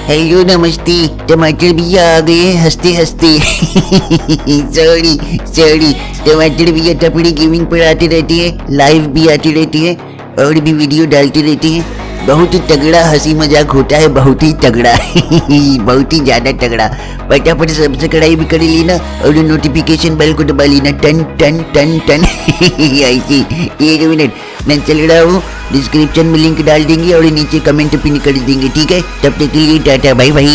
Hello नमस्ते। टमाटर भैया आ गए हंसते हंसते। Sorry sorry. टमाटर भैया टपड़ी गेमिंग पर आते रहते हैं, लाइव भी आते रहते हैं और भी वीडियो डालते रहते हैं। बहुत ही तगड़ा हंसी मजाक होता है, बहुत ही तगड़ा। बहुत ही ज्यादा तगड़ा। फटाफट सब्सक्राइब कर लेना और नोटिफिकेशन बेल को दबा लेना, टन टन टन टन। ऐसी 1 मिनट मैं चल रहा हूँ, डिस्क्रिप्शन में लिंक डाल देंगे और नीचे कमेंट पिन कर देंगे, ठीक है? तब तक के लिए टाटा बाय बाय।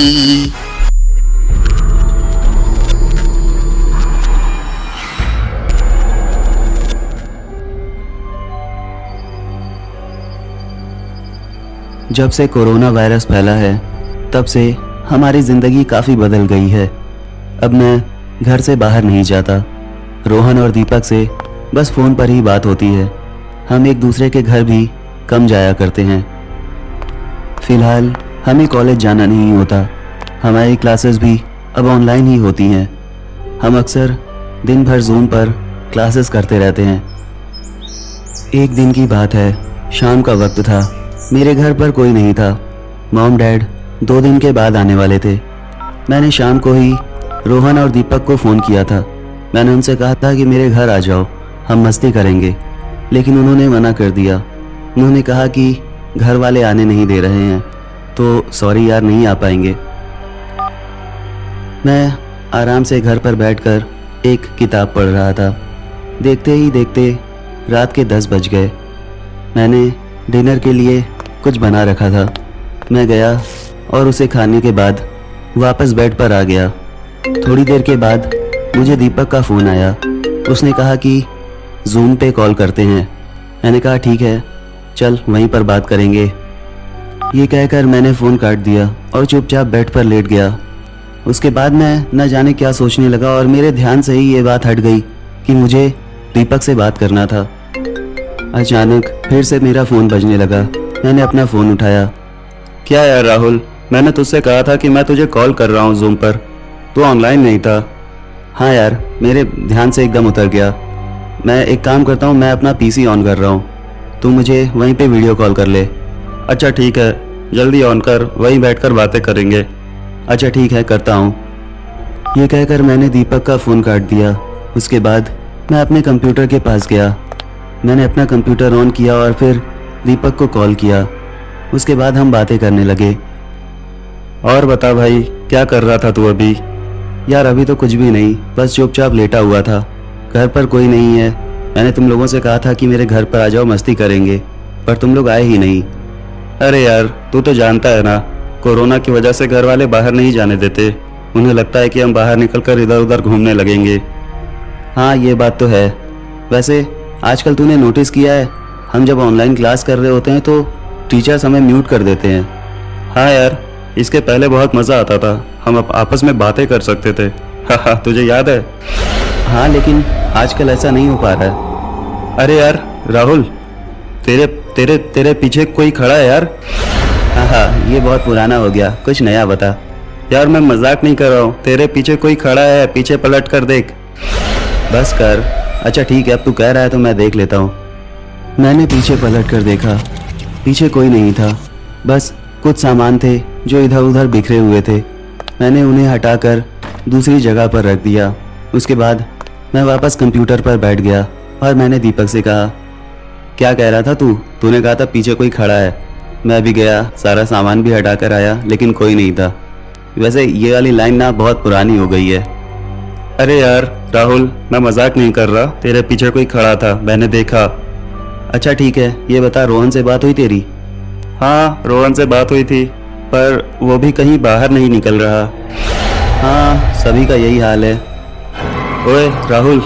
जब से कोरोना वायरस फैला है तब से हमारी ज़िंदगी काफ़ी बदल गई है। अब मैं घर से बाहर नहीं जाता। रोहन और दीपक से बस फ़ोन पर ही बात होती है। हम एक दूसरे के घर भी कम जाया करते हैं। फ़िलहाल हमें कॉलेज जाना नहीं होता। हमारी क्लासेस भी अब ऑनलाइन ही होती हैं। हम अक्सर दिन भर ज़ूम पर क्लासेस करते रहते हैं। एक दिन की बात है, शाम का वक्त था। मेरे घर पर कोई नहीं था। मॉम डैड 2 दिन के बाद आने वाले थे। मैंने शाम को ही रोहन और दीपक को फ़ोन किया था। मैंने उनसे कहा था कि मेरे घर आ जाओ, हम मस्ती करेंगे, लेकिन उन्होंने मना कर दिया। उन्होंने कहा कि घर वाले आने नहीं दे रहे हैं, तो सॉरी यार, नहीं आ पाएंगे। मैं आराम से घर पर बैठकर एक किताब पढ़ रहा था। देखते ही देखते रात के 10 बज गए। मैंने डिनर के लिए कुछ बना रखा था। मैं गया और उसे खाने के बाद वापस बेड पर आ गया। थोड़ी देर के बाद मुझे दीपक का फ़ोन आया। उसने कहा कि जूम पे कॉल करते हैं। मैंने कहा ठीक है, चल वहीं पर बात करेंगे। ये कहकर मैंने फ़ोन काट दिया और चुपचाप बेड पर लेट गया। उसके बाद मैं न जाने क्या सोचने लगा और मेरे ध्यान से ही ये बात हट गई कि मुझे दीपक से बात करना था। अचानक फिर से मेरा फ़ोन बजने लगा। मैंने अपना फ़ोन उठाया। क्या यार राहुल, मैंने तुझसे कहा था कि मैं तुझे कॉल कर रहा हूँ जूम पर, तू ऑनलाइन नहीं था। हाँ यार, मेरे ध्यान से एकदम उतर गया। मैं एक काम करता हूँ, मैं अपना पीसी ऑन कर रहा हूँ, तू मुझे वहीं पे वीडियो कॉल कर ले। अच्छा ठीक है, जल्दी ऑन कर, वहीं बैठकर बातें करेंगे। अच्छा ठीक है, करता हूँ। ये कहकर मैंने दीपक का फ़ोन काट दिया। उसके बाद मैं अपने कंप्यूटर के पास गया। मैंने अपना कंप्यूटर ऑन किया और फिर दीपक को कॉल किया। उसके बाद हम बातें करने लगे। और बता भाई, क्या कर रहा था तू अभी? यार अभी तो कुछ भी नहीं, बस चुपचाप लेटा हुआ था। घर पर कोई नहीं है। मैंने तुम लोगों से कहा था कि मेरे घर पर आ जाओ, मस्ती करेंगे, पर तुम लोग आए ही नहीं। अरे यार, तू तो जानता है ना, कोरोना की वजह से घर वाले बाहर नहीं जाने देते। उन्हें लगता है कि हम बाहर निकलकर इधर उधर घूमने लगेंगे। हाँ ये बात तो है। वैसे आजकल तूने नोटिस किया है, हम जब ऑनलाइन क्लास कर रहे होते हैं तो टीचर्स हमें म्यूट कर देते हैं। हाँ यार, इसके पहले बहुत मज़ा आता था, हम आपस में बातें कर सकते थे। हाँ, तुझे याद है? हाँ लेकिन आजकल ऐसा नहीं हो पा रहा है। अरे यार राहुल, तेरे तेरे तेरे पीछे कोई खड़ा है यार। हाँ, ये बहुत पुराना हो गया, कुछ नया बता। यार मैं मजाक नहीं कर रहा हूँ, तेरे पीछे कोई खड़ा है, पीछे पलट कर देख। बस कर। अच्छा ठीक है, अब तू कह रहा है तो मैं देख लेता हूँ। मैंने पीछे पलट कर देखा। पीछे कोई नहीं था, बस कुछ सामान थे जो इधर उधर बिखरे हुए थे। मैंने उन्हें हटाकर दूसरी जगह पर रख दिया। उसके बाद मैं वापस कंप्यूटर पर बैठ गया और मैंने दीपक से कहा, क्या कह रहा था तू? तूने कहा था पीछे कोई खड़ा है। मैं भी गया, सारा सामान भी हटा कर आया, लेकिन कोई नहीं था। वैसे ये वाली लाइन ना बहुत पुरानी हो गई है। अरे यार राहुल, मैं मजाक नहीं कर रहा, तेरे पीछे कोई खड़ा था, मैंने देखा। अच्छा ठीक है, ये बता, रोहन से बात हुई तेरी? हाँ, रोहन से बात हुई थी, पर वो भी कहीं बाहर नहीं निकल रहा। हाँ, सभी का यही हाल है। ओए राहुल,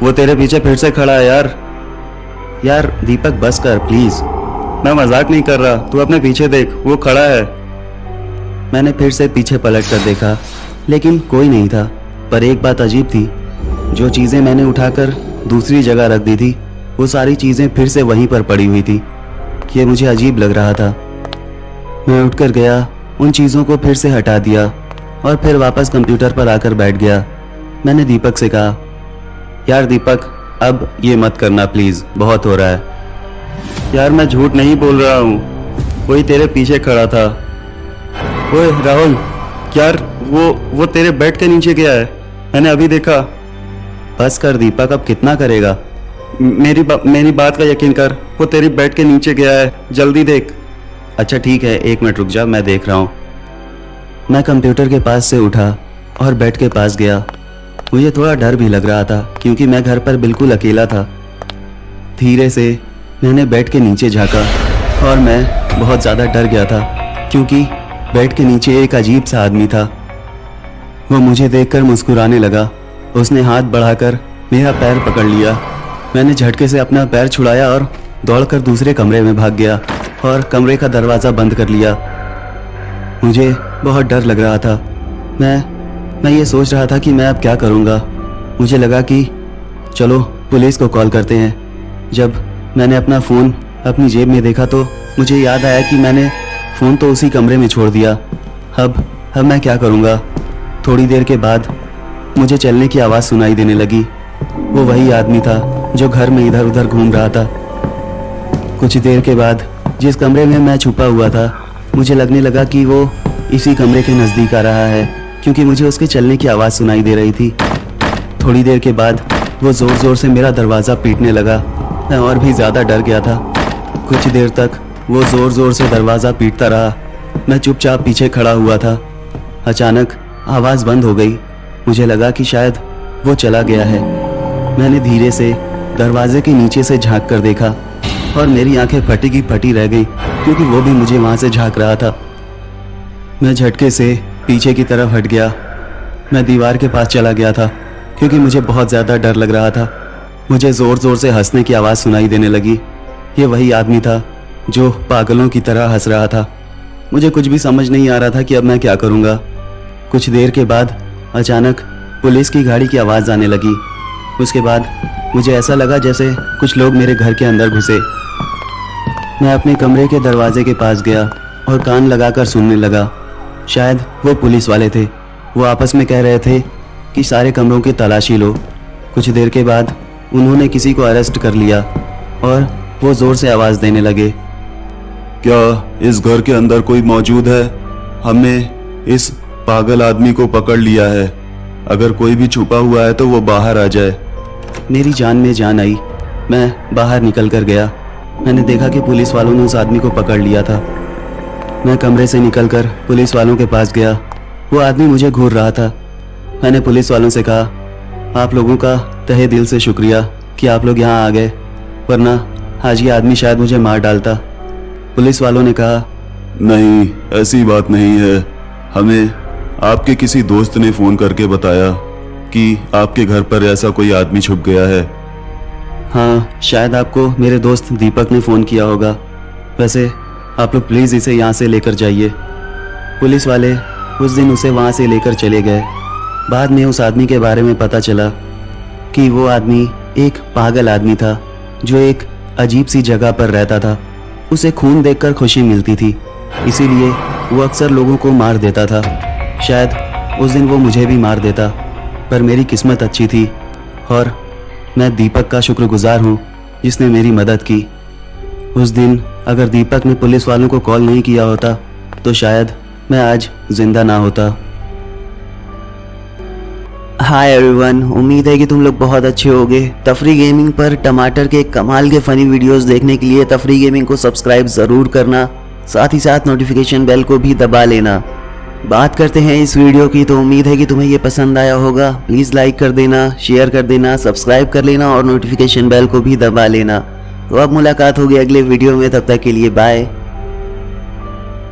वो तेरे पीछे फिर से खड़ा है यार। यार दीपक बस कर प्लीज़। मैं मजाक नहीं कर रहा, तू अपने पीछे देख, वो खड़ा है। मैंने फिर से पीछे पलट कर देखा, लेकिन कोई नहीं था। पर एक बात अजीब थी, जो चीज़ें मैंने उठाकर दूसरी जगह रख दी थी, वो सारी चीज़ें फिर से वहीं पर पड़ी हुई थी। ये मुझे अजीब लग रहा था। मैं उठकर गया, उन चीज़ों को फिर से हटा दिया और फिर वापस कंप्यूटर पर आकर बैठ गया। मैंने दीपक से कहा, यार दीपक, अब ये मत करना प्लीज़, बहुत हो रहा है। यार मैं झूठ नहीं बोल रहा हूँ, वही तेरे पीछे खड़ा था। ओए राहुल, यार वो तेरे बेड के नीचे गया है, मैंने अभी देखा। बस कर दीपक, अब कितना करेगा। मेरी बात का यकीन कर, वो तेरी बेड के नीचे गया है, जल्दी देख। अच्छा ठीक है, 1 मिनट रुक जा, मैं देख रहा हूँ। मैं कंप्यूटर के पास से उठा और बेड के पास गया। मुझे थोड़ा डर भी लग रहा था क्योंकि मैं घर पर बिल्कुल अकेला था। धीरे से मैंने बेड के नीचे झांका और मैं बहुत ज़्यादा डर गया था क्योंकि बेड के नीचे एक अजीब सा आदमी था। वो मुझे देखकर मुस्कुराने लगा। उसने हाथ बढ़ाकर मेरा पैर पकड़ लिया। मैंने झटके से अपना पैर छुड़ाया और दौड़कर दूसरे कमरे में भाग गया और कमरे का दरवाज़ा बंद कर लिया। मुझे बहुत डर लग रहा था। मैं ये सोच रहा था कि मैं अब क्या करूँगा। मुझे लगा कि चलो पुलिस को कॉल करते हैं। जब मैंने अपना फ़ोन अपनी जेब में देखा तो मुझे याद आया कि मैंने फ़ोन तो उसी कमरे में छोड़ दिया। अब मैं क्या करूँगा। थोड़ी देर के बाद मुझे चलने की आवाज़ सुनाई देने लगी। वो वही आदमी था जो घर में इधर उधर घूम रहा था। कुछ देर के बाद जिस कमरे में मैं छुपा हुआ था, मुझे लगने लगा कि वो इसी कमरे के नज़दीक आ रहा है क्योंकि मुझे उसके चलने की आवाज़ सुनाई दे रही थी। थोड़ी देर के बाद वो ज़ोर ज़ोर से मेरा दरवाज़ा पीटने लगा। मैं और भी ज़्यादा डर गया था। कुछ देर तक वो ज़ोर ज़ोर से दरवाज़ा पीटता रहा। मैं चुपचाप पीछे खड़ा हुआ था। अचानक आवाज़ बंद हो गई। मुझे लगा कि शायद वो चला गया है। मैंने धीरे से दरवाजे के नीचे से झांक कर देखा और मेरी आंखें फटी की फटी रह गई क्योंकि वो भी मुझे वहाँ से झांक रहा था। मैं झटके से पीछे की तरफ हट गया। मैं दीवार के पास चला गया था क्योंकि मुझे बहुत ज़्यादा डर लग रहा था। मुझे ज़ोर ज़ोर से हंसने की आवाज़ सुनाई देने लगी। ये वही आदमी था जो पागलों की तरह हंस रहा था। मुझे कुछ भी समझ नहीं आ रहा था कि अब मैं क्या करूँगा। कुछ देर के बाद अचानक पुलिस की गाड़ी की आवाज़ आने लगी। उसके बाद मुझे ऐसा लगा जैसे कुछ लोग मेरे घर के अंदर घुसे। मैं अपने कमरे के दरवाजे के पास गया और कान लगाकर सुनने लगा। शायद वो पुलिस वाले थे। वो आपस में कह रहे थे कि सारे कमरों की तलाशी लो। कुछ देर के बाद उन्होंने किसी को अरेस्ट कर लिया और वो ज़ोर से आवाज़ देने लगे। क्या इस घर के अंदर कोई मौजूद है? हमने इस पागल आदमी को पकड़ लिया है। अगर कोई भी छुपा हुआ है तो वो बाहर आ जाए। मेरी जान में जान आई। मैं बाहर निकल कर गया। मैंने देखा कि पुलिस वालों ने उस आदमी को पकड़ लिया था। मैं कमरे से निकलकर पुलिस वालों के पास गया। वो आदमी मुझे घूर रहा था। मैंने पुलिस वालों से कहा, आप लोगों का तहे दिल से शुक्रिया कि आप लोग यहाँ आ गए, वरना आज ये आदमी शायद मुझे मार डालता। पुलिस वालों ने कहा, नहीं, ऐसी बात नहीं है। हमें आपके किसी दोस्त ने फ़ोन करके बताया कि आपके घर पर ऐसा कोई आदमी छुप गया है। हाँ, शायद आपको मेरे दोस्त दीपक ने फ़ोन किया होगा। वैसे आप लोग प्लीज़ इसे यहाँ से लेकर जाइए। पुलिस वाले उस दिन उसे वहाँ से लेकर चले गए। बाद में उस आदमी के बारे में पता चला कि वो आदमी एक पागल आदमी था जो एक अजीब सी जगह पर रहता था। उसे खून देखकर खुशी मिलती थी, इसीलिए वो अक्सर लोगों को मार देता था। शायद उस दिन वो मुझे भी मार देता, पर मेरी किस्मत अच्छी थी और मैं दीपक का शुक्रगुजार हूँ जिसने मेरी मदद की। उस दिन अगर दीपक ने पुलिस वालों को कॉल नहीं किया होता तो शायद मैं आज जिंदा ना होता। हाय एवरीवन, उम्मीद है कि तुम लोग बहुत अच्छे होगे। तफरी गेमिंग पर टमाटर के कमाल के फ़नी वीडियोस देखने के लिए तफरी गेमिंग को सब्सक्राइब ज़रूर करना, साथ ही साथ नोटिफिकेशन बेल को भी दबा लेना। बात करते हैं इस वीडियो की, तो उम्मीद है कि तुम्हें ये पसंद आया होगा। प्लीज़ लाइक कर देना, शेयर कर देना, सब्सक्राइब कर लेना और नोटिफिकेशन बेल को भी दबा लेना। तो अब मुलाकात होगी अगले वीडियो में, तब तक के लिए बाय।